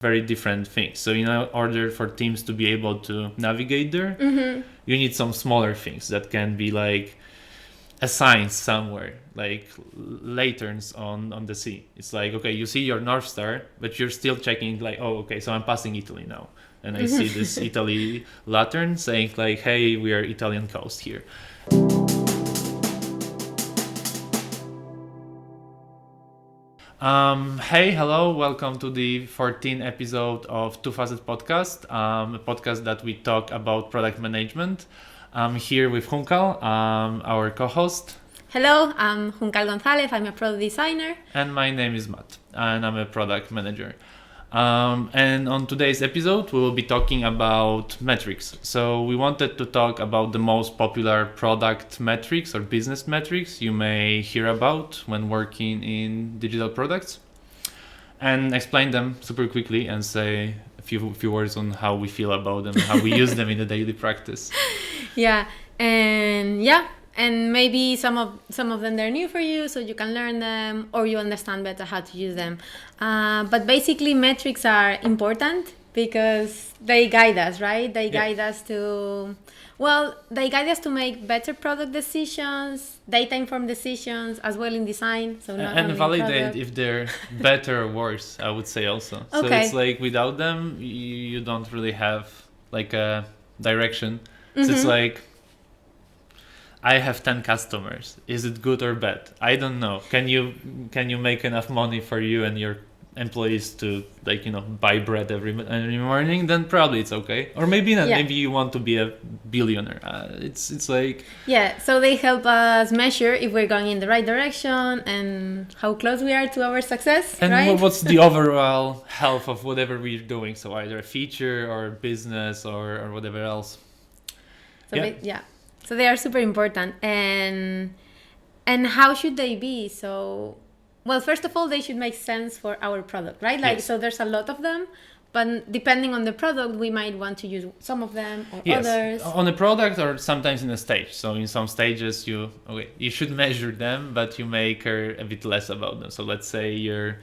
very different things. So in order for teams to be able to navigate there, you need some smaller things that can be like assigned somewhere, like lanterns on the sea. It's like, okay, you see your North Star, but you're still checking like, oh, okay, so I'm passing Italy now. And I see this Italy lantern saying like, hey, we are Italian coast here. Hey, hello, welcome to the 14th episode of Two Facets Podcast, a podcast that we talk about product management. I'm here with Juncal, our co-host. Hello, I'm Juncal Gonzalez, I'm a product designer. And my name is Matt, and I'm a product manager. And on today's episode, we will be talking about metrics. So we wanted to talk about the most popular product metrics or business metrics you may hear about when working in digital products, and explain them super quickly and say a few words on how we feel about them, how we use them in the daily practice. And maybe some of them they're new for you, so you can learn them or you understand better how to use them. But basically, metrics are important because they guide us, right? They guide us to make better product decisions, data-informed decisions, as well in design. So not and only validate if they're better or worse, I would say also. Okay. So it's like without them, you don't really have like a direction. So it's like, I have 10 customers. Is it good or bad? I don't know. Can you make enough money for you and your employees to buy bread every morning? Then probably it's okay. Or maybe not. Yeah. Maybe you want to be a billionaire. It's like So they help us measure if we're going in the right direction and how close we are to our success. And right? What's the overall health of whatever we're doing? So either a feature or business or whatever else. So they are super important. And how should they be? So, well, first of all, they should make sense for our product, right? Like, yes. So there's a lot of them, but depending on the product, we might want to use some of them or others. On a product or sometimes in a stage. So in some stages, you should measure them, but you may care a bit less about them. So let's say you're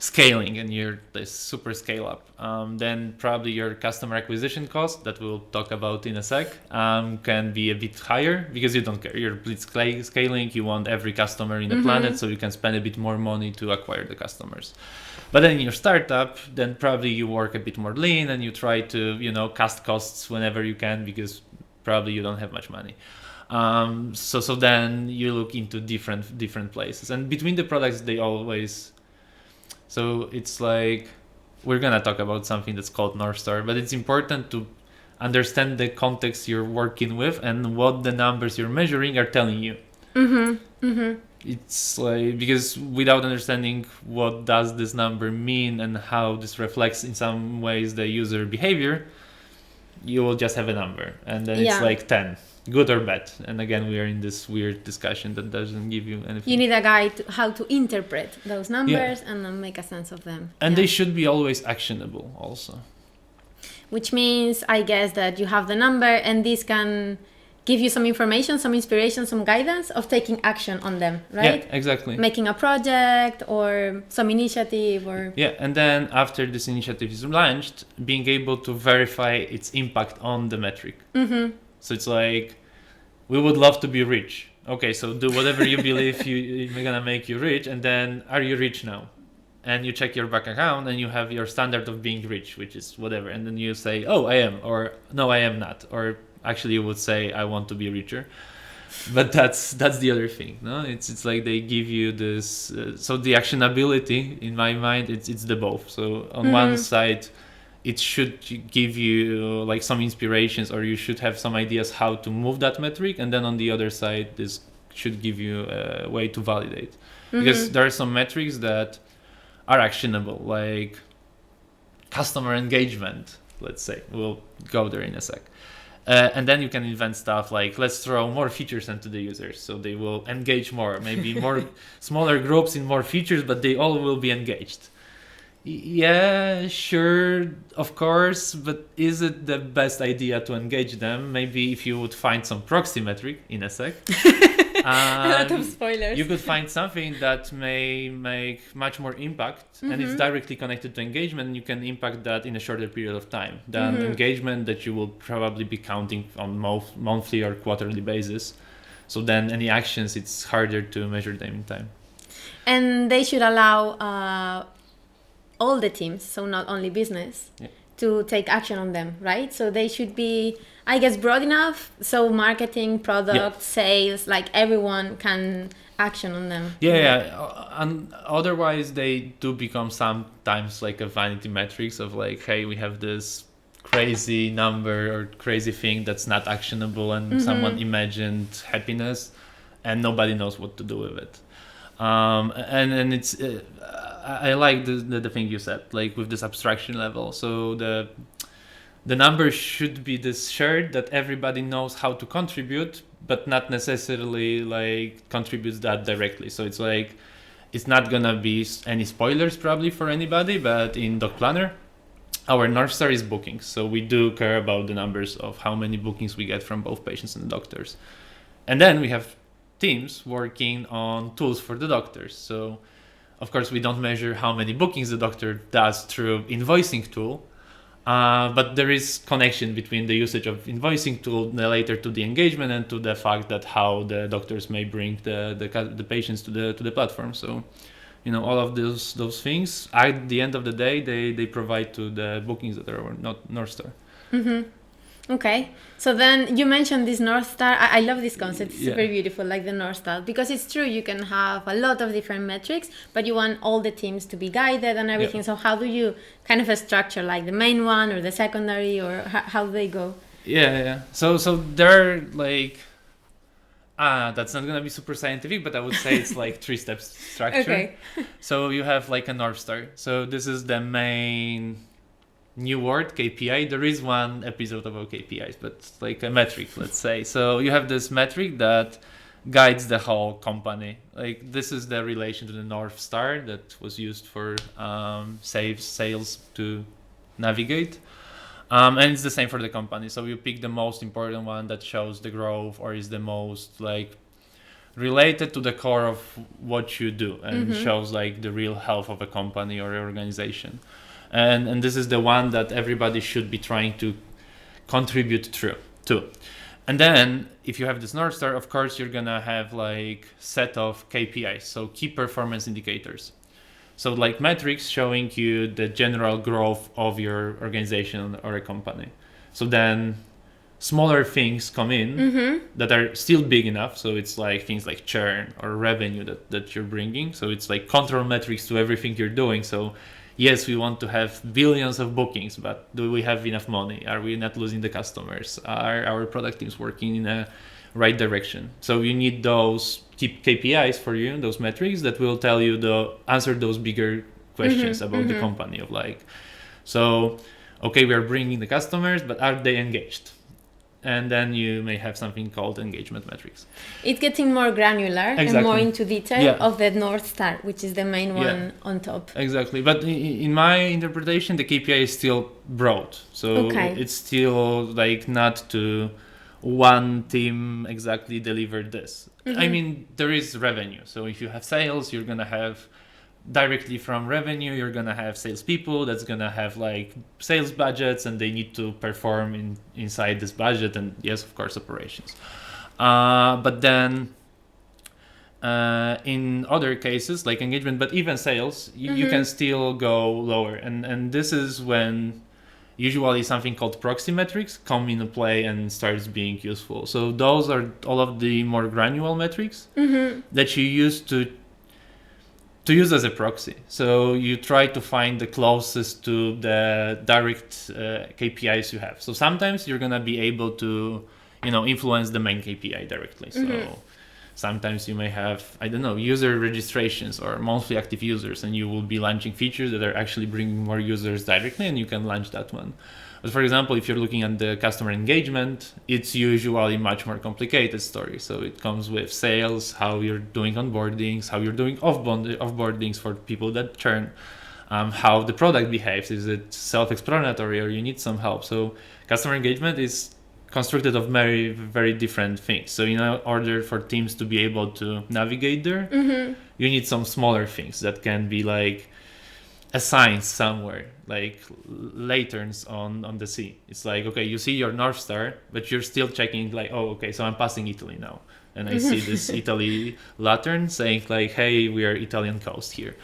scaling and you're this super scale up, then probably your customer acquisition cost that we'll talk about in a sec can be a bit higher because you don't care. You're blitz scaling, you want every customer in the planet, so you can spend a bit more money to acquire the customers. But then in your startup, then probably you work a bit more lean and you try to cast costs whenever you can because probably you don't have much money. So then you look into different places, and between the products they always. So it's like we're going to talk about something that's called North Star, but it's important to understand the context you're working with and what the numbers you're measuring are telling you. It's like, because without understanding what does this number mean and how this reflects in some ways the user behavior, you will just have a number and then it's like 10. Good or bad, and again we are in this weird discussion that doesn't give you anything. You need a guide to how to interpret those numbers and then make a sense of them. And they should be always actionable also. Which means, I guess, that you have the number and this can give you some information, some inspiration, some guidance of taking action on them, right? Yeah, exactly. Making a project or some initiative or... Yeah, and then after this initiative is launched, being able to verify its impact on the metric. So it's like, we would love to be rich. Okay, so do whatever you believe you're gonna make you rich, and then are you rich now? And you check your bank account and you have your standard of being rich, which is whatever. And then you say, oh, I am, or no, I am not. Or actually you would say, I want to be richer. But that's the other thing. No, it's like they give you this. So the actionability, in my mind, it's the both. So on one side, it should give you like some inspirations, or you should have some ideas how to move that metric, and then on the other side this should give you a way to validate, because there are some metrics that are actionable, like customer engagement, let's say. We'll go there in a sec. And then you can invent stuff like, let's throw more features into the users so they will engage more, maybe more smaller groups in more features, but they all will be engaged. Yeah, sure, of course, but is it the best idea to engage them? Maybe if you would find some proxy metric in a sec, A lot of spoilers. You could find something that may make much more impact and it's directly connected to engagement, and you can impact that in a shorter period of time than engagement that you will probably be counting on monthly or quarterly basis. So then any actions, it's harder to measure them in time. And they should allow all the teams, so not only business, to take action on them, right? So they should be, I guess, broad enough so marketing, product, sales, like everyone can action on them. And otherwise they do become sometimes like a vanity metrics of like, hey, we have this crazy number or crazy thing that's not actionable, and someone imagined happiness and nobody knows what to do with it. And it's I like the thing you said, like with this abstraction level. So the number should be this shared that everybody knows how to contribute, but not necessarily like contributes that directly. So it's like, it's not gonna be any spoilers probably for anybody, but in Doc Planner, our North Star is bookings. So we do care about the numbers of how many bookings we get from both patients and the doctors. And then we have teams working on tools for the doctors. So of course we don't measure how many bookings the doctor does through invoicing tool, but there is connection between the usage of invoicing tool later to the engagement and to the fact that how the doctors may bring the patients to the platform. So all of those things at the end of the day they provide to the bookings that are not North Star. Okay, so then you mentioned this North Star. I love this concept. It's super beautiful, like the North Star, because it's true, you can have a lot of different metrics, but you want all the teams to be guided and everything. So how do you kind of structure like the main one or the secondary, or how do they go? So there are like that's not gonna be super scientific, but I would say it's like 3-step structure. Okay. So you have like a North Star. So this is the main new word, KPI. There is one episode about KPIs, but it's like a metric, let's say. So you have this metric that guides the whole company. Like this is the relation to the North Star that was used for sales to navigate. And it's the same for the company. So you pick the most important one that shows the growth or is the most like related to the core of what you do and shows like the real health of a company or organization. And this is the one that everybody should be trying to contribute to. And then if you have this North Star, of course, you're going to have like set of KPIs, so key performance indicators. So like metrics showing you the general growth of your organization or a company. So then smaller things come in that are still big enough. So it's like things like churn or revenue that you're bringing. So it's like control metrics to everything you're doing. So yes, we want to have billions of bookings, but do we have enough money? Are we not losing the customers? Are our product teams working in a right direction? So you need those KPIs for you, those metrics that will tell you answer those bigger questions about the company of like, so, okay, we are bringing the customers, but are they engaged? And then you may have something called engagement metrics. It's getting more granular and more into detail of the North Star, which is the main one on top. Exactly. But in my interpretation, the KPI is still broad. So it's still like not to one team exactly deliver this. I mean, there is revenue. So if you have sales, you're going to have directly from revenue, you're gonna have salespeople that's gonna have like sales budgets and they need to perform inside this budget, and yes, of course, operations. But then in other cases like engagement, but even sales, you can still go lower, and this is when usually something called proxy metrics come into play and starts being useful. So those are all of the more granular metrics that you use to use as a proxy. So you try to find the closest to the direct KPIs you have. So sometimes you're gonna be able to, influence the main KPI directly. So sometimes you may have, user registrations or monthly active users, and you will be launching features that are actually bringing more users directly, and you can launch that one. But for example, if you're looking at the customer engagement, it's usually much more complicated story. So it comes with sales, how you're doing onboardings, how you're doing offboardings for people that churn, how the product behaves. Is it self-explanatory or you need some help? So customer engagement is constructed of very, very different things. So in order for teams to be able to navigate there, you need some smaller things that can be like assigned somewhere, like lanterns on the sea. It's like, okay, you see your North Star, but you're still checking like, oh, okay, so I'm passing Italy now. And I see this Italy lantern saying like, hey, we are Italian coast here.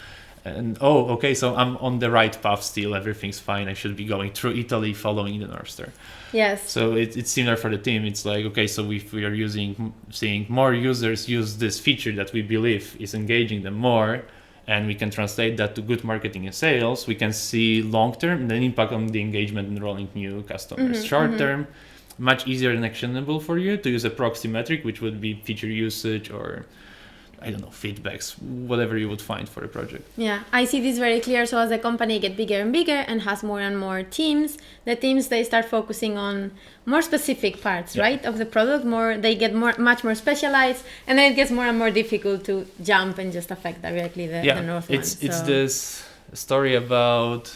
And oh, okay, so I'm on the right path still, everything's fine. I should be going through Italy following the North Star. Yes. So it's similar for the team. It's like, okay, so if we are seeing more users use this feature that we believe is engaging them more, and we can translate that to good marketing and sales, we can see long-term the impact on the engagement and enrolling new customers. Short-term, much easier and actionable for you to use a proxy metric, which would be feature usage or, I don't know, feedbacks, whatever you would find for a project. Yeah, I see this very clear. So as the company gets bigger and bigger and has more and more teams, the teams, they start focusing on more specific parts, right, of the product. They get much more specialized, and then it gets more and more difficult to jump and just affect directly the North one. It's this story about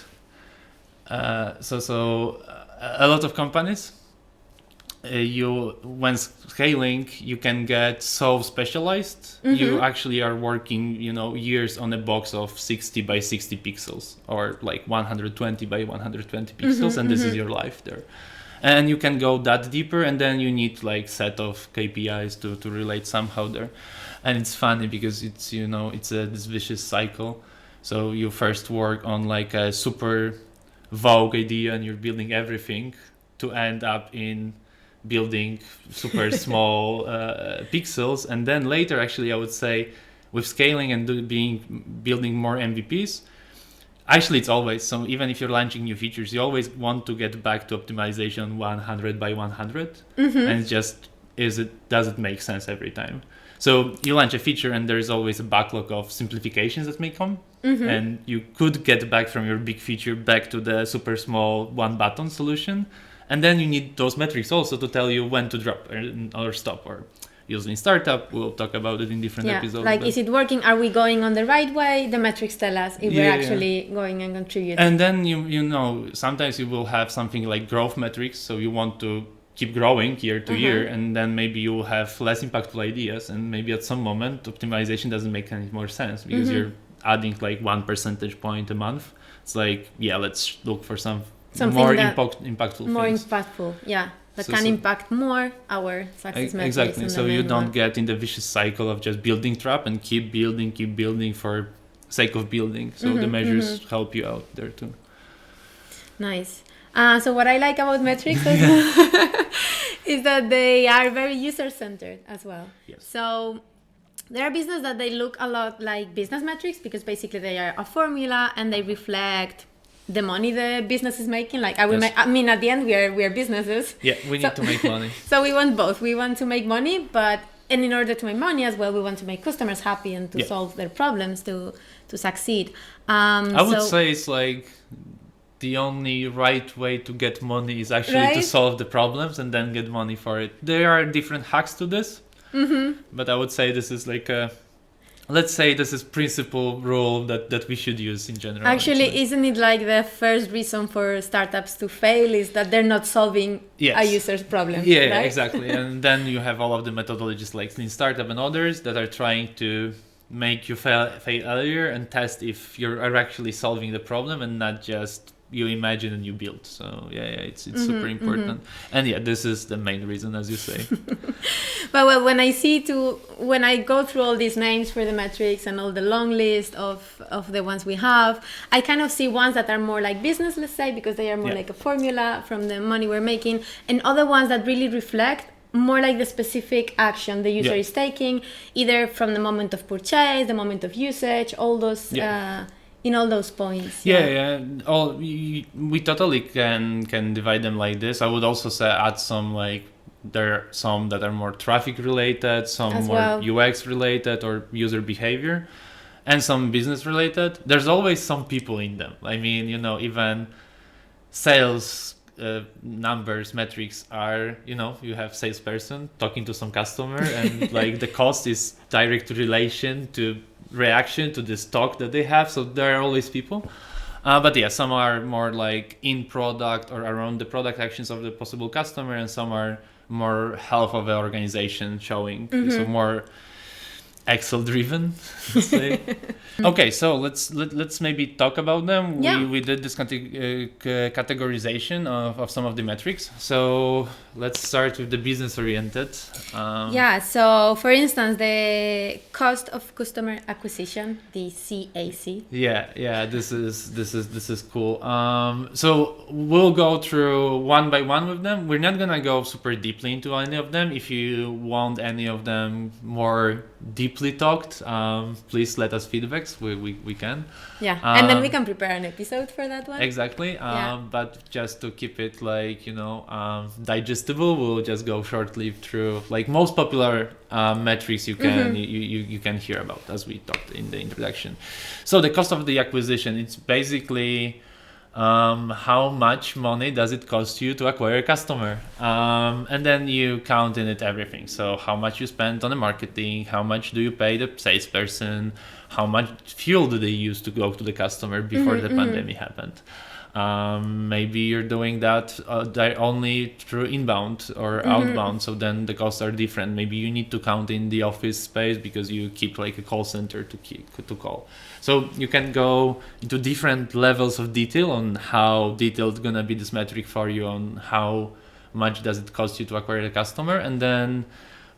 a lot of companies. When scaling, you can get so specialized. You actually are working, years on a box of 60 by 60 pixels or like 120 by 120 pixels, and this is your life there. And you can go that deeper, and then you need like set of KPIs to relate somehow there. And it's funny because it's this vicious cycle. So you first work on like a super vague idea, and you're building everything to end up in building super small pixels. And then later, actually, I would say with scaling and building more MVPs, actually it's always, so even if you're launching new features, you always want to get back to optimization 100 by 100. And it's just, does it make sense every time? So you launch a feature and there's always a backlog of simplifications that may come. And you could get back from your big feature back to the super small one button solution. And then you need those metrics also to tell you when to drop or stop, or using startup. We'll talk about it in different episodes. Like, is it working? Are we going on the right way? The metrics tell us if we're actually going and contributing. And then sometimes you will have something like growth metrics. So you want to keep growing year to year, and then maybe you will have less impactful ideas, and maybe at some moment optimization doesn't make any more sense because you're adding like 1 percentage point a month. It's like, let's look for something more impactful. More things. Impactful, that can impact more our success metrics. Exactly. So you don't get in the vicious cycle of just building trap and keep building for sake of building. So the measures help you out there too. Nice. So what I like about metrics is that they are very user-centered as well. Yes. So there are businesses that they look a lot like business metrics because basically they are a formula and they reflect the money the business is making. Like at the end we are businesses. Yeah, we need to make money. So we want both. We want to make money, and in order to make money as well, we want to make customers happy and to solve their problems to succeed. I would say it's like the only right way to get money is actually to solve the problems and then get money for it. There are different hacks to this, but I would say this is like let's say this is principle rule that we should use in general. Actually, isn't it like the first reason for startups to fail is that they're not solving a user's problem? Yeah, right? Exactly. And then you have all of the methodologies like Lean Startup and others that are trying to make you fail earlier and test if you're actually solving the problem and not just you imagine and you build. So it's super important. And this is the main reason, as you say. But well, when I go through all these names for the metrics and all the long list of the ones we have, I kind of see ones that are more like business, let's say, because they are more like a formula from the money we're making, and other ones that really reflect more like the specific action the user is taking, either from the moment of purchase, the moment of usage, all those in all those points. We totally can divide them like this. I would also say add some, like, there are some that are more traffic related, some as more UX related or user behavior, and some business related. There's always some people in them. I mean, even sales numbers, metrics are, you have salesperson talking to some customer and like the cost is direct relation to reaction to this talk that they have. So there are always people. But yeah, some are more like in product or around the product actions of the possible customer, and some are more health of the organization showing. So more Excel driven, let's say. Okay, so let's maybe talk about them. Yeah. We did this categorization of some of the metrics. So let's start with the business oriented. Yeah, so for instance, the cost of customer acquisition, the CAC. Yeah, this is cool. So we'll go through one by one with them. We're not gonna go super deeply into any of them. If you want any of them more deeply talked, please let us feedbacks. We can. Yeah, and then we can prepare an episode for that one. Exactly. But just to keep it like digestible, we'll just go shortly through like most popular metrics you can you can hear about, as we talked in the introduction. So the cost of the acquisition, it's basically how much money does it cost you to acquire a customer, and then you count in it everything. So how much you spend on the marketing, how much do you pay the salesperson, how much fuel do they use to go to the customer before the pandemic happened. Maybe you're doing that only through inbound or outbound, so then the costs are different. Maybe you need to count in the office space because you keep like a call center to call. So you can go into different levels of detail on how detailed gonna be this metric for you, on how much does it cost you to acquire a customer, and then,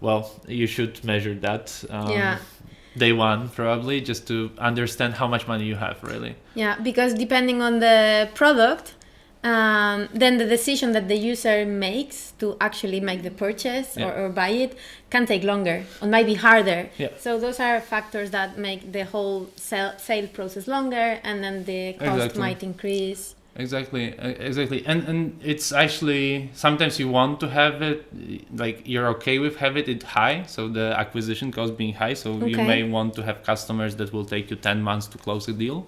well, you should measure that. Day one, probably, just to understand how much money you have, really. Yeah, because depending on the product, then the decision that the user makes to actually make the purchase or buy it can take longer or might be harder. Yeah. So those are factors that make the whole sale process longer, and then the cost might increase. Exactly. And it's actually, sometimes you want to have it, like you're okay with having it high, so the acquisition cost being high, so you may want to have customers that will take you 10 months to close a deal.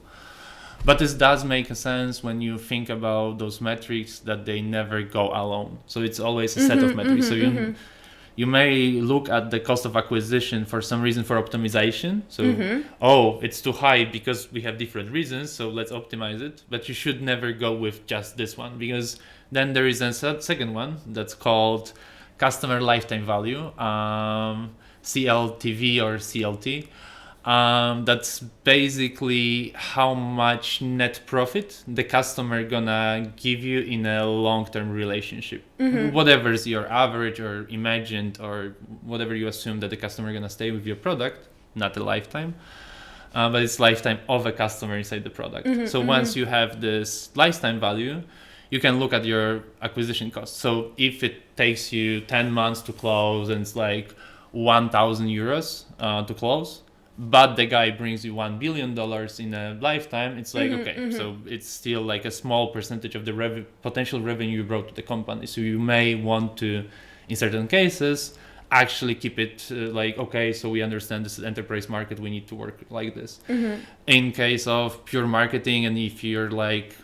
But this does make a sense when you think about those metrics, that they never go alone. So it's always a set of metrics. So you may look at the cost of acquisition for some reason for optimization. So, it's too high because we have different reasons, so let's optimize it. But you should never go with just this one, because then there is a second one that's called customer lifetime value, CLTV or CLT. That's basically how much net profit the customer gonna give you in a long-term relationship. Whatever is your average or imagined, or whatever you assume that the customer gonna stay with your product, not a lifetime, but it's lifetime of a customer inside the product. So once you have this lifetime value, you can look at your acquisition cost. So if it takes you 10 months to close and it's like 1,000 euros to close, but the guy brings you $1 billion in a lifetime, it's like, so it's still like a small percentage of the potential revenue you brought to the company. So you may want to, in certain cases, actually keep it so we understand this is enterprise market, we need to work like this. In case of pure marketing, and if you're like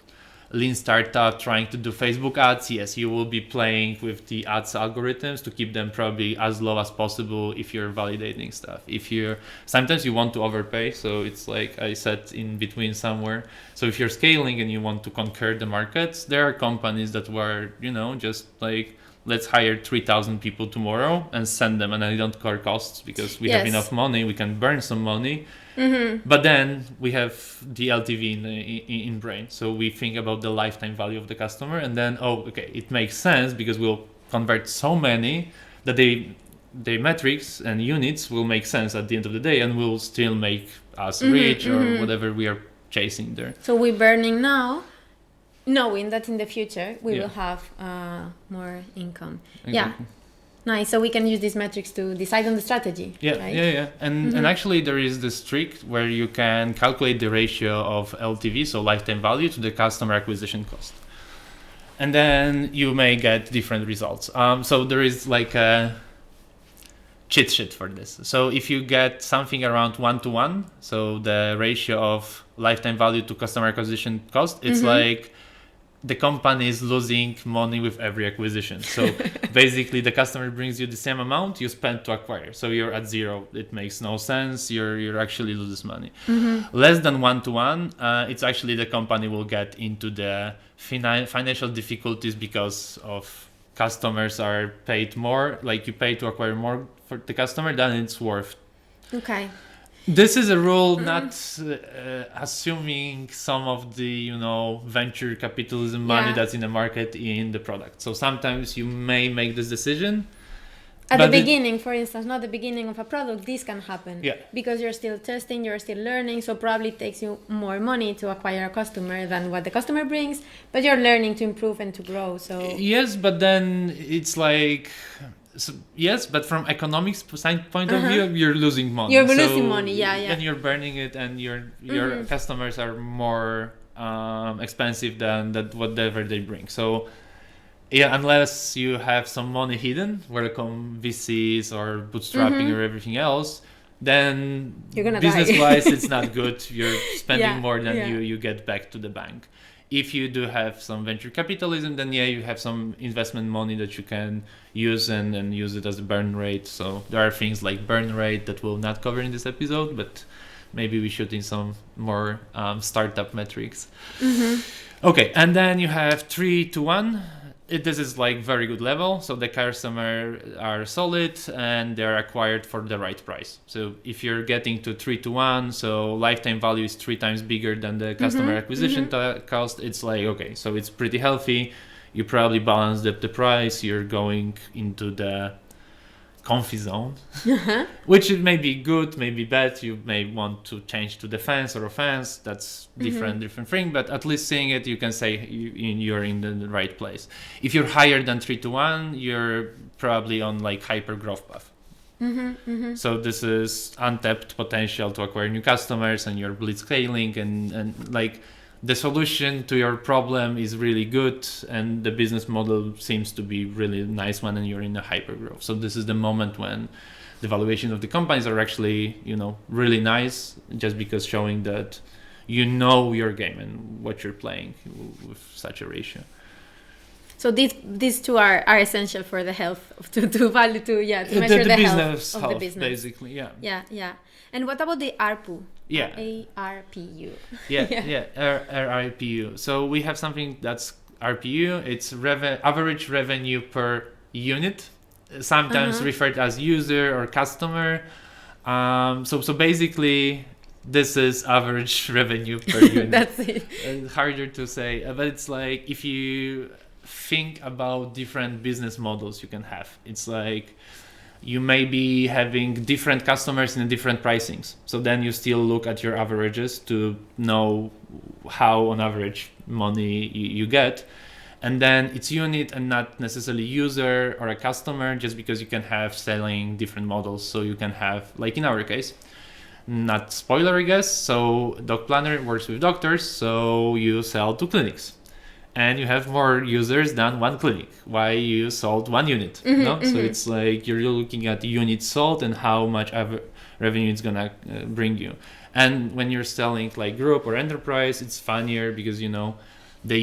lean startup trying to do Facebook ads, yes, you will be playing with the ads algorithms to keep them probably as low as possible if you're validating stuff. Sometimes you want to overpay, so it's like I said in between somewhere. So if you're scaling and you want to conquer the markets, there are companies that were, just like, let's hire 3,000 people tomorrow and send them, and I don't cover costs because we have enough money, we can burn some money. But then we have the LTV in brain, so we think about the lifetime value of the customer, and then it makes sense because we'll convert so many that the metrics and units will make sense at the end of the day, and will still make us rich or whatever we are chasing there. So we're burning now, knowing that in the future we will have more income. Exactly. Nice. So we can use these metrics to decide on the strategy. Yeah. And actually there is this trick where you can calculate the ratio of LTV, so lifetime value, to the customer acquisition cost. And then you may get different results. So there is like a cheat sheet for this. So if you get something around 1-to-1, so the ratio of lifetime value to customer acquisition cost, it's like the company is losing money with every acquisition. So basically the customer brings you the same amount you spend to acquire. So you're at zero. It makes no sense. You're actually loses money. Less than 1-to-1, it's actually the company will get into the financial difficulties because of customers are paid more, like you pay to acquire more for the customer than it's worth. Okay. This is a rule not assuming some of the venture capitalism money that's in the market in the product. So sometimes you may make this decision at the beginning, for instance, not the beginning of a product, this can happen. Yeah. Because you're still testing, you're still learning, so probably it takes you more money to acquire a customer than what the customer brings, but you're learning to improve and to grow. So yes, but then it's like yes, but from economics point of view, you're losing money. You're losing money, yeah. And you're burning it, and your customers are more expensive than whatever they bring. So yeah, unless you have some money hidden, welcome VCs or bootstrapping or everything else, then business-wise it's not good. You're spending more than you get back to the bank. If you do have some venture capitalism, then you have some investment money that you can use and use it as a burn rate. So there are things like burn rate that we'll not cover in this episode, but maybe we should in some more startup metrics. Okay, and then you have 3-to-1. This is like very good level. So the customer are solid and they're acquired for the right price. So if you're getting to 3-to-1, so lifetime value is 3 times bigger than the customer acquisition cost, it's like, okay, so it's pretty healthy. You probably balance the price. You're going into the comfy zone, which it may be good, maybe bad. You may want to change to defense or offense. That's different thing. But at least seeing it, you can say you're in the right place. If you're higher than 3-to-1, you're probably on like hyper growth path. So this is untapped potential to acquire new customers, and you're blitz scaling, and like the solution to your problem is really good, and the business model seems to be really nice one, and you're in a hyper growth. So this is the moment when the valuation of the companies are actually, really nice, just because showing that your game and what you're playing with such a ratio. So these two are essential for the health to measure the health of the business, basically. Yeah. And what about the ARPU? ARPU. ARPU. So we have something that's RPU. It's average revenue per unit, sometimes referred as user or customer. So basically, this is average revenue per unit. That's it. Harder to say, but it's like if you think about different business models you can have. It's like you may be having different customers in different pricings. So then you still look at your averages to know how on average money you get. And then it's unit and not necessarily user or a customer, just because you can have selling different models. So you can have, like in our case, not spoiler, I guess. So Doc Planner works with doctors. So you sell to clinics. And you have more users than one clinic. Why you sold one unit? So it's like you're looking at units sold and how much revenue it's gonna bring you. And when you're selling like group or enterprise, it's funnier because the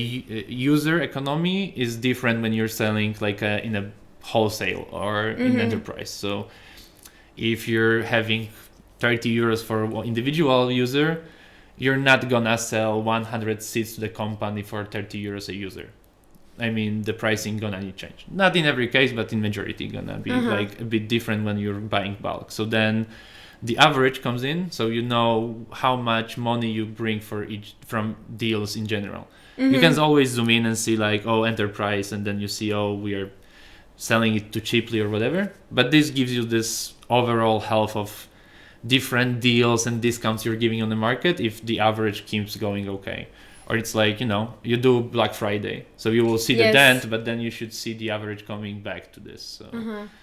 user economy is different when you're selling like in a wholesale or in enterprise. So if you're having 30 euros for one individual user, you're not gonna sell 100 seats to the company for 30 euros a user. I mean, the pricing gonna need change. Not in every case, but in majority gonna be like a bit different when you're buying bulk. So then the average comes in, so you know how much money you bring from deals in general. You can always zoom in and see like, enterprise, and then you see, we are selling it too cheaply or whatever. But this gives you this overall health of different deals and discounts you're giving on the market if the average keeps going okay. Or it's like, you do Black Friday, so you will see the dent, but then you should see the average coming back to this.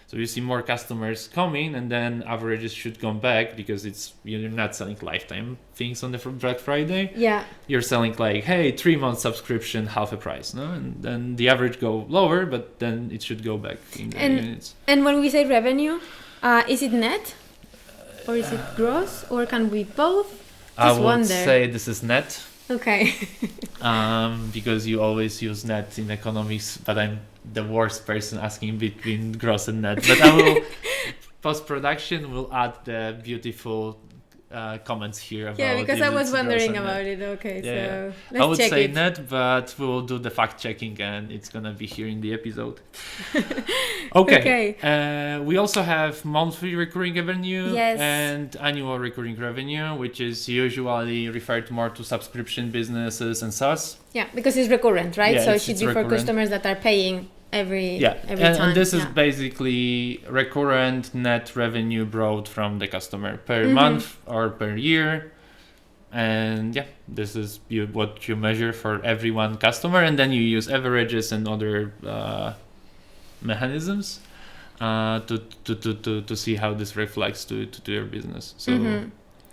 So you see more customers coming, and then averages should come back because you're not selling lifetime things on the Black Friday. Yeah. You're selling like, hey, 3-month subscription, half a price, no? And then the average go lower, but then it should go back in the units. And when we say revenue, is it net? Or is it gross? Or can we both? I would say this is net. Okay. Because you always use net in economics, but I'm the worst person asking between gross and net. But I will, post-production, will add the beautiful comments here about because if I was it's gross wondering and about net. it. Okay, Yeah, so I let's would check say it. net, but we will do the fact checking, and it's gonna be here in the episode. Okay. We also have monthly recurring revenue and annual recurring revenue, which is usually referred more to subscription businesses and SaaS. Yeah, because it's recurrent, right? Yeah, so it should be recurrent. for customers that are paying every time. And this is basically recurrent net revenue brought from the customer per month or per year. And this is what you measure for every one customer, and then you use averages and other mechanisms to see how this reflects to your business. So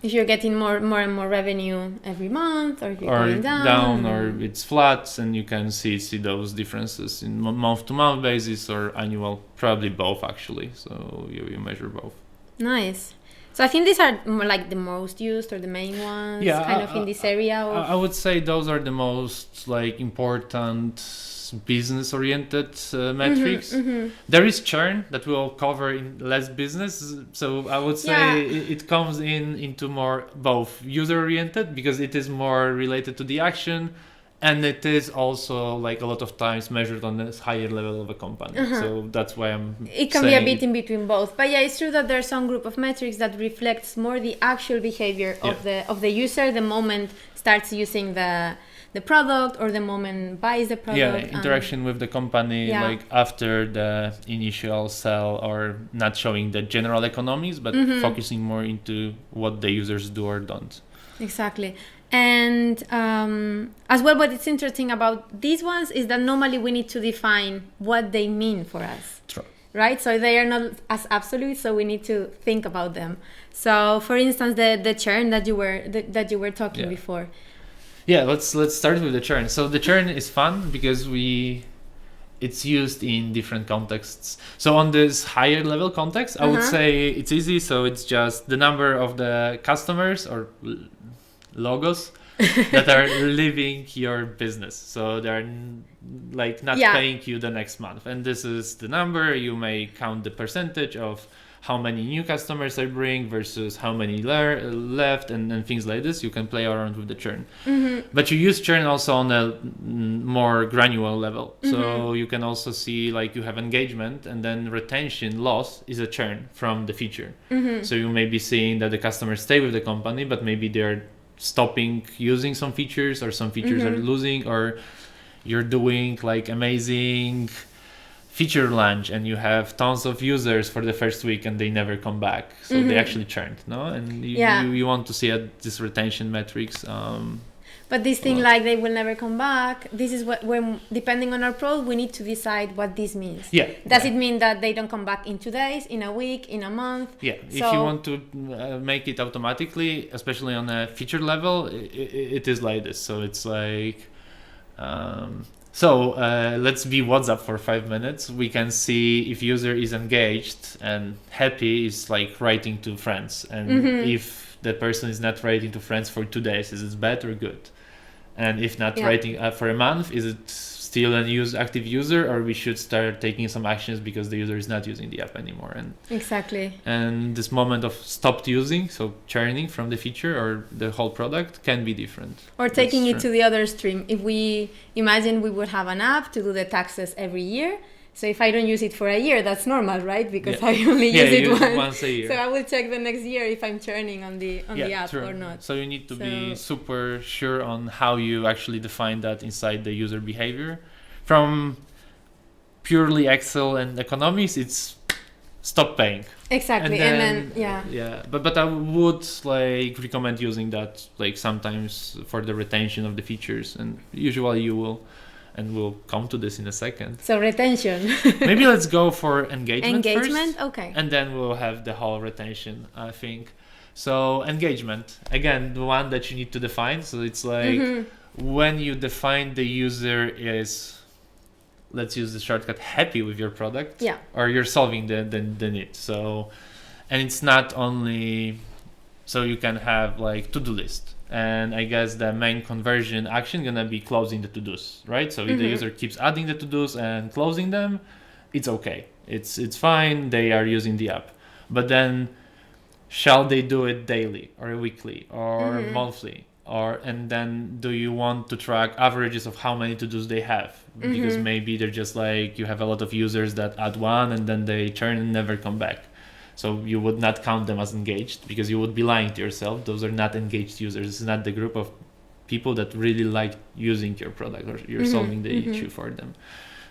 if you're getting more and more revenue every month, or if you're going down, or it's flat, and you can see those differences in month to month basis or annual, probably both actually. So you measure both. Nice. So I think these are more like the most used or the main ones, in this area. I would say those are the most important business-oriented metrics. There is churn that we'll cover in less business. So I would say it comes into more both user-oriented, because it is more related to the action. And it is also like a lot of times measured on a higher level of a company. So that's why it can be a bit in between both. But it's true that there's some group of metrics that reflects more the actual behavior of the user the moment starts using the product, or the moment buys the product. Interaction with the company, like after the initial sell, or not showing the general economics, but focusing more into what the users do or don't. Exactly. And as well, what is interesting about these ones is that normally we need to define what they mean for us. True. Right? So they are not as absolute, so we need to think about them. So for instance, the churn that you were talking before. Yeah, let's start with the churn. So the churn is fun because it's used in different contexts. So on this higher level context, I would say it's easy. So it's just the number of the customers or logos that are leaving your business. So they're like not paying you the next month. And this is the number. You may count the percentage of how many new customers I bring versus how many left, and things like this. You can play around with the churn. But you use churn also on a more granular level. So you can also see like you have engagement, and then retention loss is a churn from the feature. So you may be seeing that the customers stay with the company, but maybe they're stopping using some features, or some features are losing, or you're doing like amazing feature launch and you have tons of users for the first week and they never come back, so they actually churned, no? And you want to see this retention metrics. But this thing like they will never come back, this is what, when depending on our product, we need to decide what this means. Does it mean that they don't come back in 2 days, in a week, in a month? If you want to make it automatically, especially on a feature level, it is like this. So it's like let's be WhatsApp for 5 minutes. We can see if user is engaged and happy, is like writing to friends, and if the person is not writing to friends for 2 days, is it bad or good? And if not writing for a month, is it still an active user, or we should start taking some actions because the user is not using the app anymore? And and this moment of stopped using, so churning from the feature or the whole product, can be different. Or taking it to the other stream. If we imagine we would have an app to do the taxes every year, so if I don't use it for a year, that's normal, right? Because I only use it once a year. So I will check the next year if I'm churning on the app or not. So you need to be super sure on how you actually define that inside the user behavior. From purely Excel and economics, it's stop paying. Exactly, and then But I would like recommend using that like sometimes for the retention of the features, and usually you will. And we'll come to this in a second. So retention. Maybe let's go for engagement first. Okay. And then we'll have the whole retention, I think. So engagement, again, the one that you need to define. So it's like when you define the user is, let's use the shortcut, happy with your product. Or you're solving the need. So, and it's not only, so you can have like to-do list. and I guess the main conversion action gonna be closing the to-dos, right? So if the user keeps adding the to-dos and closing them, it's okay. It's fine. They are using the app. But then, shall they do it daily or weekly or monthly? And then do you want to track averages of how many to-dos they have? Because maybe they're just like, you have a lot of users that add one and then they churn and never come back. So you would not count them as engaged because you would be lying to yourself. Those are not engaged users. It's not the group of people that really like using your product or you're solving the issue for them.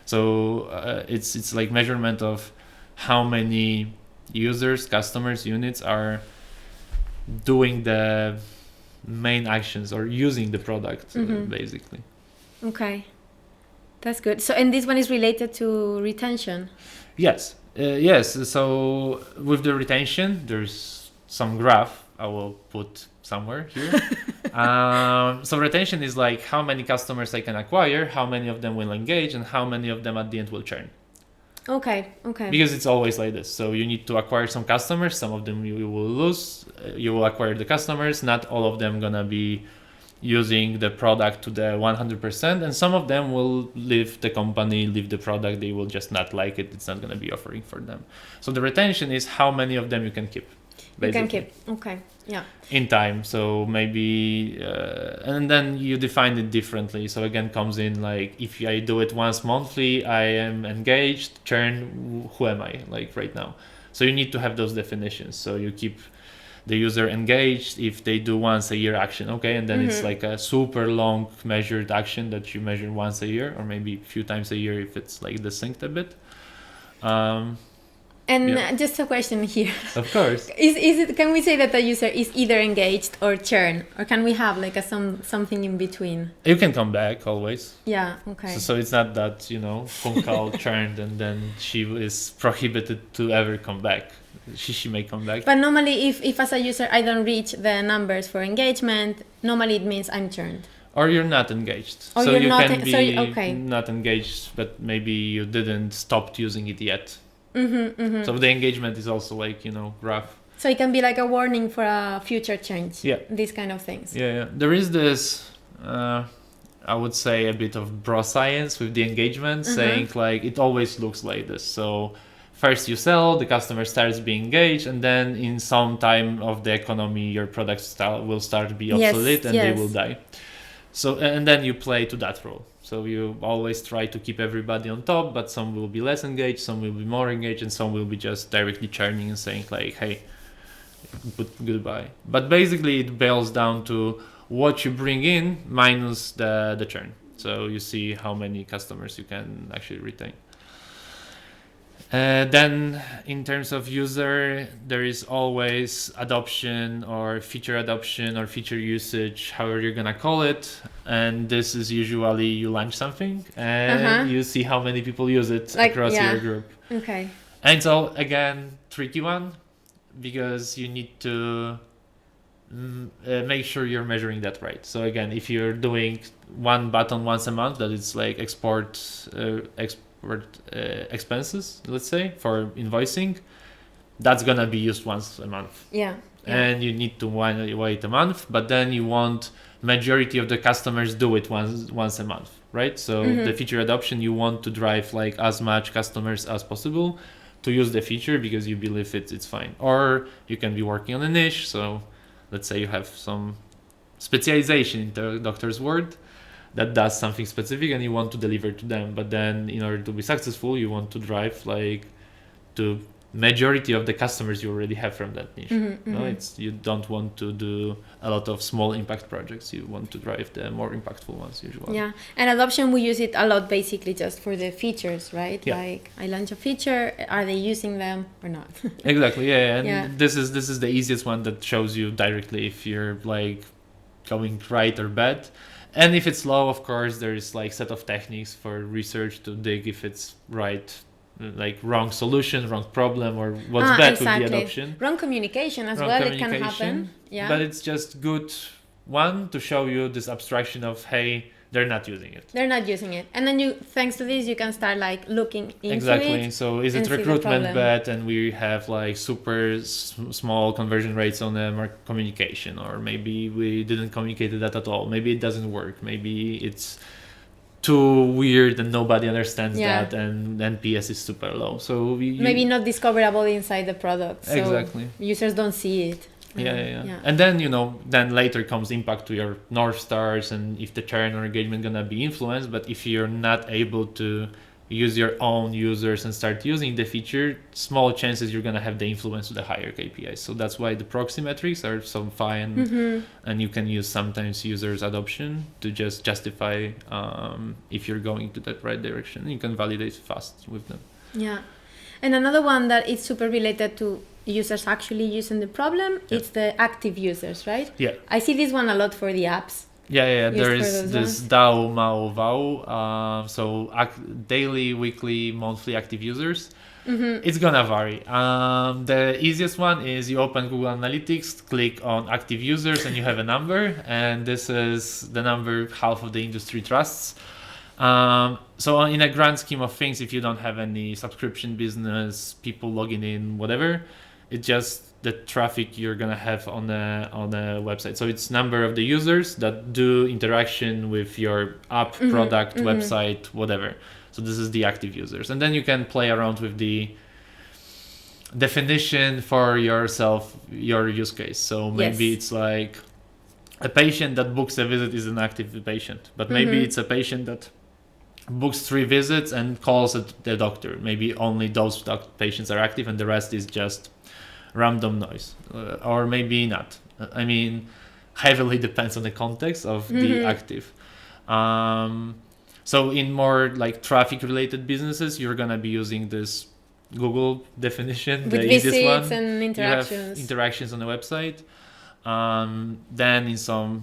So it's like measurement of how many users, customers, units are doing the main actions or using the product basically. Okay, that's good. So, and this one is related to retention. Yes. So with the retention, there's some graph I will put somewhere here. So retention is like how many customers I can acquire, how many of them will engage, and how many of them at the end will churn. Okay. Because it's always like this. So you need to acquire some customers. Some of them you will lose. You will acquire the customers. Not all of them gonna be using the product to the 100%, and some of them will leave the company, leave the product. They will just not like it. It's not gonna be offering for them. So the retention is how many of them you can keep. Basically. You can keep. Okay. Yeah. In time. So maybe, and then you define it differently. So again, comes in like if I do it once monthly, I am engaged. Churn, who am I like right now? So you need to have those definitions. So you keep the user engaged if they do once a year action. Okay, and then it's like a super long measured action that you measure once a year, or maybe a few times a year if it's like desynced a bit. Just a question here. Of course. Is it? Can we say that the user is either engaged or churn, or can we have like something in between? You can come back always. Yeah. Okay. So it's not that Funkal churned and then she is prohibited to ever come back. She may come back. But normally, if as a user I don't reach the numbers for engagement, normally it means I'm churned. Or you're not engaged. Or so you're you not can be okay. not engaged, but maybe you didn't stop using it yet. So the engagement is also like, graph. So it can be like a warning for a future change. Yeah. These kind of things. Yeah. There is this, I would say, a bit of bro science with the engagement, saying like it always looks like this. So first you sell, the customer starts being engaged, and then in some time of the economy, your product will start to be obsolete and they will die. So, and then you play to that role. So you always try to keep everybody on top, but some will be less engaged, some will be more engaged, and some will be just directly churning and saying like, hey, goodbye. But basically it boils down to what you bring in minus the churn. So you see how many customers you can actually retain. Then in terms of user, there is always adoption or feature usage, however you're gonna call it. And this is usually you launch something and you see how many people use it across your group. Okay. And so again, tricky one, because you need to make sure you're measuring that right. So again, if you're doing one button once a month, that it's like export expenses, let's say, for invoicing, that's gonna be used once a month. Yeah. And you need to wait a month, but then you want majority of the customers do it once a month, right? So the feature adoption, you want to drive like as much customers as possible to use the feature because you believe it's fine. Or you can be working on a niche. So let's say you have some specialization in the doctor's word that does something specific and you want to deliver to them. But then in order to be successful, you want to drive like to majority of the customers you already have from that niche. You don't want to do a lot of small impact projects. You want to drive the more impactful ones usually. Yeah, and adoption, we use it a lot basically just for the features, right? Yeah. Like I launch a feature, are they using them or not? Exactly, yeah. And this is the easiest one that shows you directly if you're like going right or bad. And if it's low, of course, there's like set of techniques for research to dig if it's right, like wrong solution, wrong problem, or what's bad with the adoption. Wrong communication as well, it can happen. Yeah. But it's just good, one, to show you this abstraction of, hey, they're not using it. They're not using it. And then thanks to this, you can start like looking into exactly. it. So is it recruitment bad and we have like super small conversion rates on the communication, or maybe we didn't communicate that at all. Maybe it doesn't work. Maybe it's too weird and nobody understands that, and NPS is super low. So maybe not discoverable inside the product. So exactly. Users don't see it. Yeah. And then, then later comes impact to your North Stars and if the churn or engagement gonna be influenced. But if you're not able to use your own users and start using the feature, small chances you're gonna have the influence to the higher KPIs. So that's why the proxy metrics are so fine, and you can use sometimes users adoption to just justify if you're going to that right direction. You can validate fast with them. Yeah. And another one that is super related to users actually using the problem, it's the active users, right? Yeah. I see this one a lot for the apps. Yeah. There is this DAO, MAO, VAO. So daily, weekly, monthly active users. It's gonna vary. The easiest one is you open Google Analytics, click on active users, and you have a number. And this is the number half of the industry trusts. So in a grand scheme of things, if you don't have any subscription business, people logging in, whatever, it's just the traffic you're gonna have on the website. So it's number of the users that do interaction with your app, product, website, whatever. So this is the active users, and then you can play around with the definition for yourself, your use case. So maybe it's like a patient that books a visit is an active patient, but maybe it's a patient that books 3 visits and calls the doctor. Maybe only those patients are active and the rest is just random noise, or maybe not. I mean, heavily depends on the context of the active. So in more like traffic related businesses, you're gonna be using this Google definition, with the easiest one. And interactions. You have interactions on the website. Then in some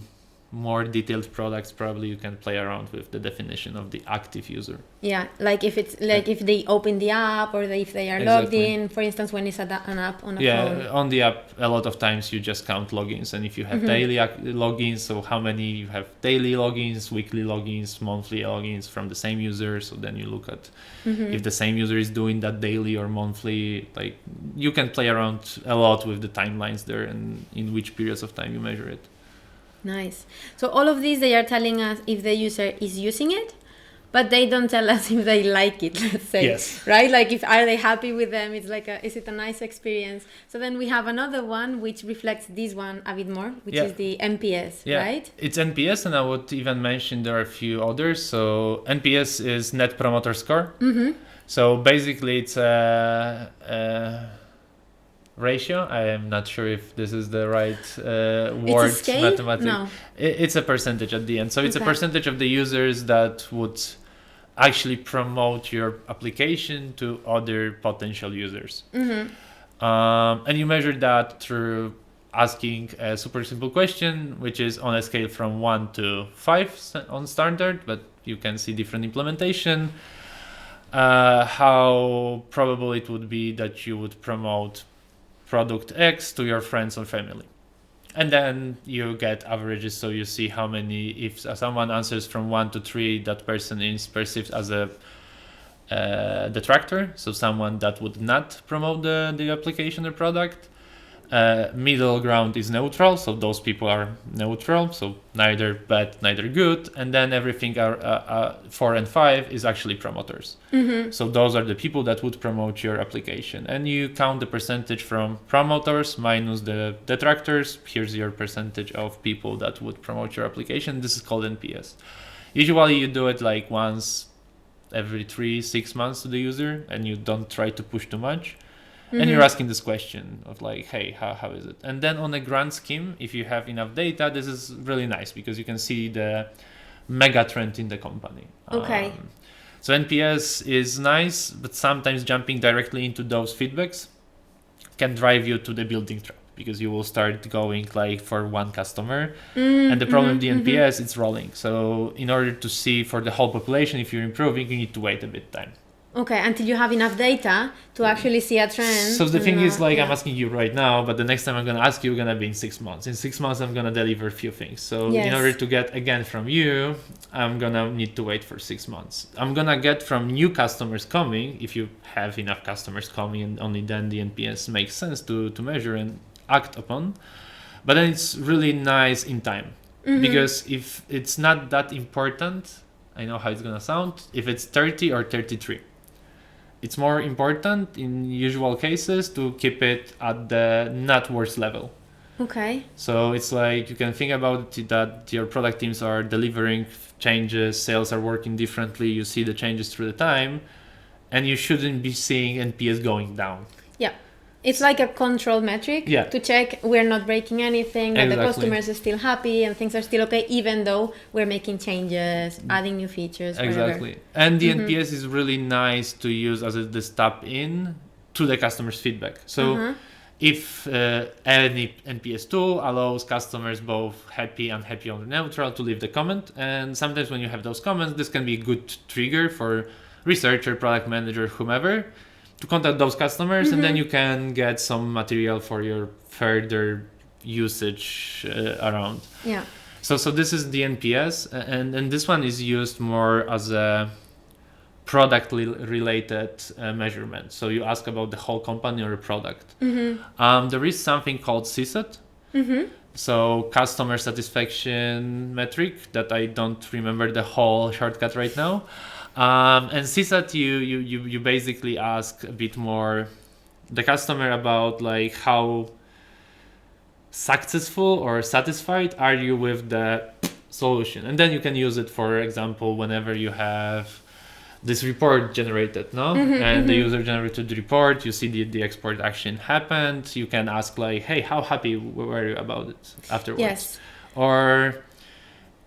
more detailed products, probably you can play around with the definition of the active user. Yeah, like if it's like if they open the app, or if they are logged in, for instance, when it's an app on a phone. Yeah, on the app, a lot of times you just count logins, and if you have daily logins, so how many you have daily logins, weekly logins, monthly logins from the same user. So then you look at if the same user is doing that daily or monthly. Like you can play around a lot with the timelines there and in which periods of time you measure it. Nice. So all of these, they are telling us if the user is using it, but they don't tell us if they like it, let's say. Yes. Right? Like are they happy with them? It's like is it a nice experience? So then we have another one which reflects this one a bit more, which is the NPS, right? It's NPS, and I would even mention there are a few others. So NPS is Net Promoter Score. So basically it's a ratio. I am not sure if this is the right word. It's a scale? Mathematics. No. It's a percentage at the end. So it's a percentage of the users that would actually promote your application to other potential users. And you measure that through asking a super simple question, which is on a scale from 1 to 5 on standard, but you can see different implementation. How probable it would be that you would promote product X to your friends or family. And then you get averages, so you see how many, if someone answers from 1 to 3, that person is perceived as a detractor, so someone that would not promote the application or product. Middle ground is neutral, so those people are neutral, so neither bad, neither good. And then everything 4 and 5 is actually promoters. So those are the people that would promote your application, and you count the percentage from promoters minus the detractors. Here's your percentage of people that would promote your application. This is called NPS. Usually you do it like once every 3-6 months to the user, and you don't try to push too much. And you're asking this question of like, hey, how is it? And then on a grand scheme, if you have enough data, this is really nice because you can see the mega trend in the company. Okay. So NPS is nice, but sometimes jumping directly into those feedbacks can drive you to the building trap, because you will start going like for one customer. And the problem with the NPS, it's rolling. So in order to see for the whole population, if you're improving, you need to wait a bit time. Okay, until you have enough data to actually see a trend. So the thing is, like, yeah. I'm asking you right now, but the next time I'm going to ask you, going to be in 6 months. In 6 months, I'm going to deliver a few things. So in Yes. order to get again from you, I'm going to need to wait for 6 months. I'm going to get from new customers coming, if you have enough customers coming, and only then the NPS makes sense to measure and act upon. But then it's really nice in time. Because if it's not that important, I know how it's going to sound, if it's 30 or 33. It's more important in usual cases to keep it at the not worst level. Okay. So it's like you can think about it that your product teams are delivering changes, sales are working differently, you see the changes through the time, and you shouldn't be seeing NPS going down. Yeah. It's like a control metric to check we're not breaking anything, that the customers are still happy and things are still okay, even though we're making changes, adding new features, Exactly. whatever. And the NPS is really nice to use as the step in to the customer's feedback. So if any NPS tool allows customers both happy, unhappy, or neutral to leave the comment, and sometimes when you have those comments, this can be a good trigger for researcher, product manager, whomever, to contact those customers, and then you can get some material for your further usage around. Yeah. So this is the NPS, and this one is used more as a product related measurement. So you ask about the whole company or a product. There is something called CSAT. So customer satisfaction metric that I don't remember the whole shortcut right now. And CSAT, you basically ask a bit more the customer about like how successful or satisfied are you with the solution, and then you can use it, for example, whenever you have this report generated, and the user generated the report, you see the export action happened, you can ask like, hey, how happy were you about it afterwards? Yes. Or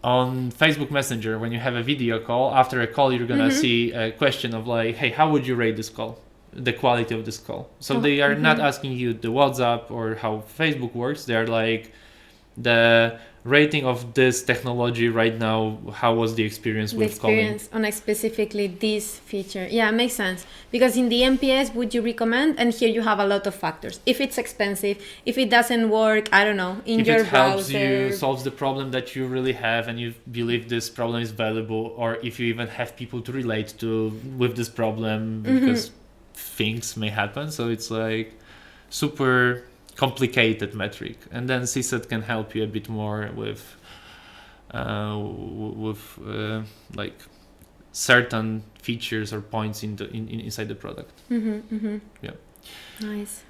on Facebook Messenger, when you have a video call, after a call, you're gonna see a question of like, hey, how would you rate this call? The quality of this call. So they are not asking you the WhatsApp or how Facebook works. They're like, the rating of this technology right now, how was the experience with calling? The experience on specifically this feature. Yeah, it makes sense. Because in the NPS, would you recommend? And here you have a lot of factors. If it's expensive, if it doesn't work, I don't know, in your browser. If it helps you, solves the problem that you really have and you believe this problem is valuable, or if you even have people to relate to with this problem, because things may happen. So it's like super complicated metric, and then CSAT can help you a bit more with like certain features or points inside the product. Yeah. Nice.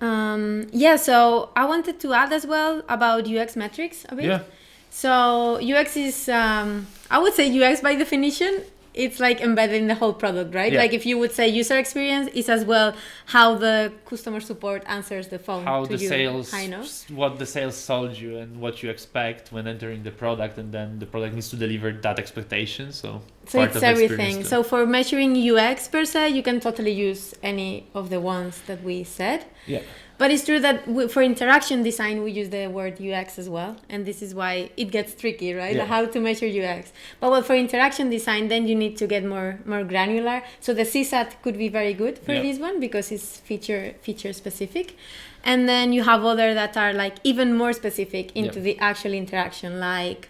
So I wanted to add as well about UX metrics a bit. Yeah. So UX is I would say UX by definition, it's like embedded in the whole product, right? Yeah. Like if you would say user experience is as well how the customer support answers the phone how to the you. sales, what the sales sold you and what you expect when entering the product, and then the product needs to deliver that expectation. So it's everything. So for measuring UX per se, you can totally use any of the ones that we said. Yeah. But it's true that for interaction design, we use the word UX as well. And this is why it gets tricky, right? Yeah. How to measure UX. But for interaction design, then you need to get more granular. So the CSAT could be very good for this one because it's feature specific. And then you have other that are like even more specific into the actual interaction, like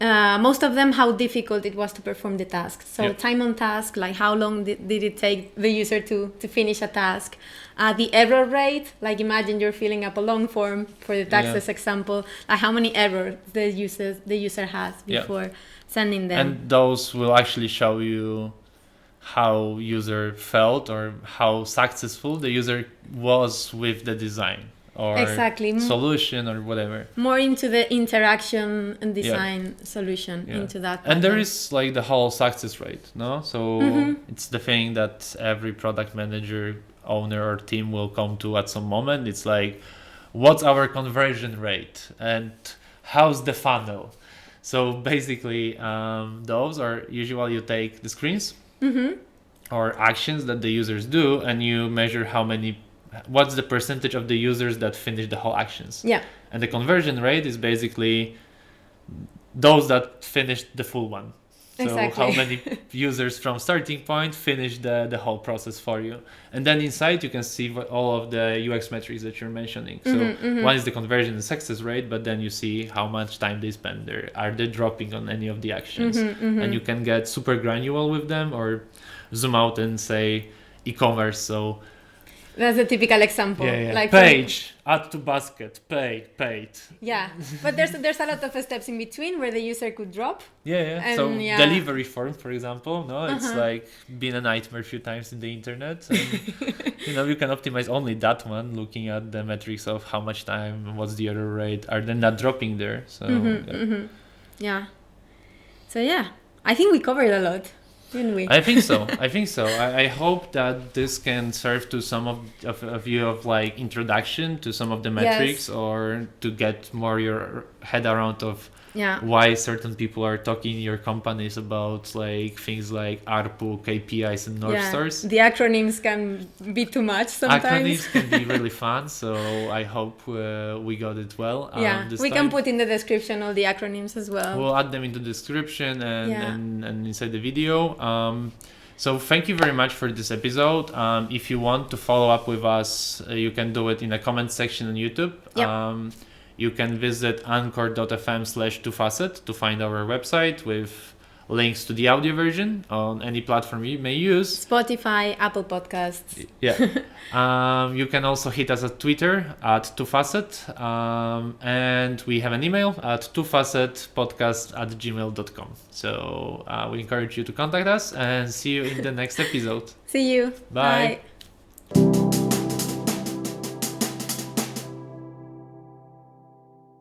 most of them how difficult it was to perform the task. So time on task, like how long did it take the user to finish a task. The error rate, like imagine you're filling up a long form for the taxes example, like how many errors the user has before sending them. And those will actually show you how user felt or how successful the user was with the design or solution or whatever. More into the interaction and design solution into that. And there is like the whole success rate, no? So it's the thing that every product manager, owner or team will come to at some moment. It's like, what's our conversion rate and how's the funnel? So basically those are usually, you take the screens or actions that the users do and you measure what's the percentage of the users that finish the whole actions. And the conversion rate is basically those that finished the full one. So Exactly. how many users from starting point finish the whole process for you. And then inside you can see all of the UX metrics that you're mentioning. So one is the conversion and success rate, but then you see how much time they spend there. Are they dropping on any of the actions? And you can get super granular with them or zoom out and say e-commerce. So That's a typical example. Like page, add to basket, paid. Yeah, but there's a lot of steps in between where the user could drop. And so delivery form, for example, it's like been a nightmare a few times in the internet. And, you can optimize only that one, looking at the metrics of how much time, what's the error rate, are they not dropping there? So So I think we covered a lot. Didn't we? I think so. I hope that this can serve to some of you of like introduction to some of the metrics, or to get more your head around of why certain people are talking in your companies about like things like ARPU, KPIs, and North Stars. The acronyms can be too much sometimes. Acronyms can be really fun, so I hope we got it well. We can put in the description all the acronyms as well. We'll add them into the description and inside the video. So thank you very much for this episode. If you want to follow up with us, you can do it in the comment section on YouTube. You can visit anchor.fm/2facet to find our website with links to the audio version on any platform you may use. Spotify, Apple Podcasts. You can also hit us at Twitter at 2facet. And we have an email at 2facetpodcast@gmail.com. So we encourage you to contact us, and see you in the next episode. See you. Bye.